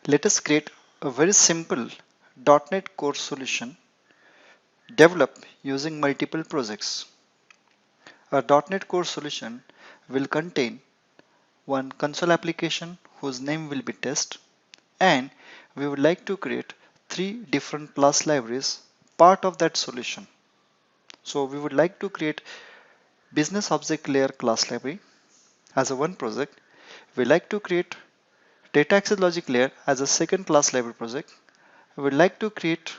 Let us create a very simple .NET Core solution developed using multiple projects. A .NET Core solution will contain one console application whose name will be test, and we would like to create three different class libraries part of that solution. So we would like to create business object layer class library as a one project. We like to create data access logic layer as a second class library project. We would like to create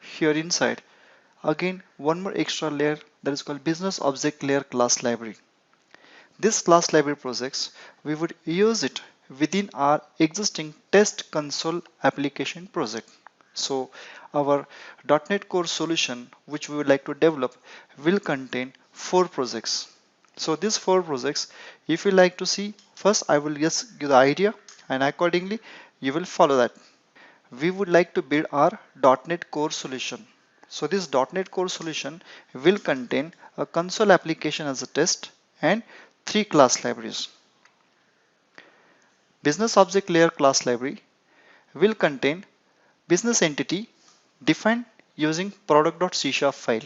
here inside again one more extra layer that is called business object layer class library. This class library projects, we would use it within our existing test console application project. So our .NET Core solution which we would like to develop will contain four projects. So these four projects, if you like to see, first I will just give the idea and accordingly you will follow that. We would like to build our .NET Core solution. So this .NET Core solution will contain a console application as a test and three class libraries. Business object layer class library will contain business entity defined using product.c# file.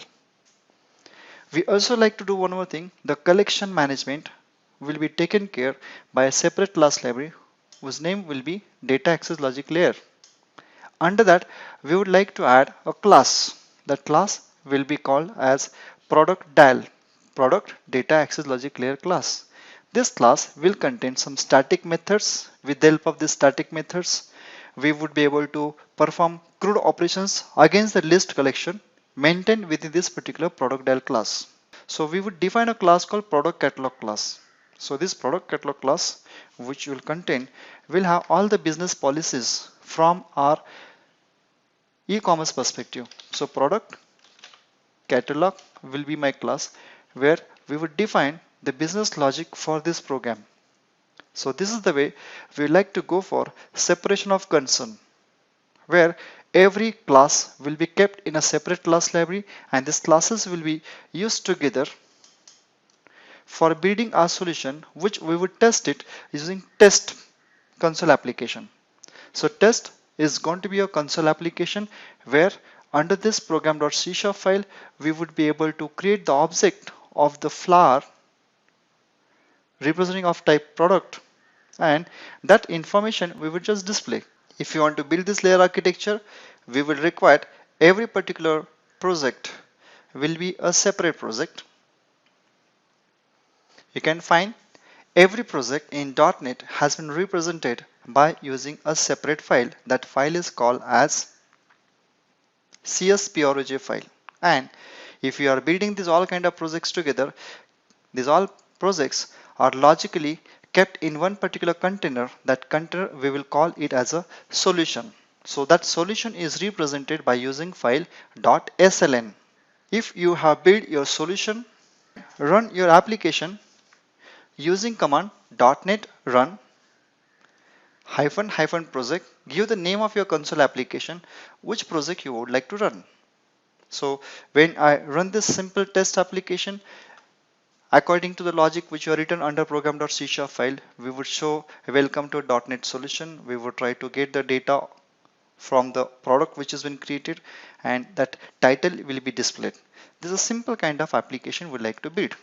We also like to do one more thing. The collection management will be taken care by a separate class library whose name will be data access logic layer. Under that, we would like to add a class. That class will be called as product dial, product data access logic layer class. This class will contain some static methods. With the help of these static methods, we would be able to perform CRUD operations against the list collection maintained within this particular product dial class. So we would define a class called product catalog class. So this product catalog class, which will contain, will have all the business policies from our e-commerce perspective. So product catalog will be my class where we would define the business logic for this program. So this is the way we like to go for separation of concern, where every class will be kept in a separate class library and these classes will be used together for building our solution, which we would test it using test console application. So test is going to be a console application where under this program.c# file, we would be able to create the object of the flower representing of type product, and that information we would just display. If you want to build this layer architecture, we will require every particular project will be a separate project. You can find every project in .NET has been represented by using a separate file. That file is called as CSPROJ file. And if you are building these all kind of projects together, these all projects are logically kept in one particular container. That container we will call it as a solution. So that solution is represented by using file .sln. If you have built your solution, run your application using command .NET run -- project, give the name of your console application, which project you would like to run. So when I run this simple test application, according to the logic which you are written under program.c# file, we would show welcome to a .NET solution. We would try to get the data from the product which has been created and that title will be displayed. This is a simple kind of application we like to build.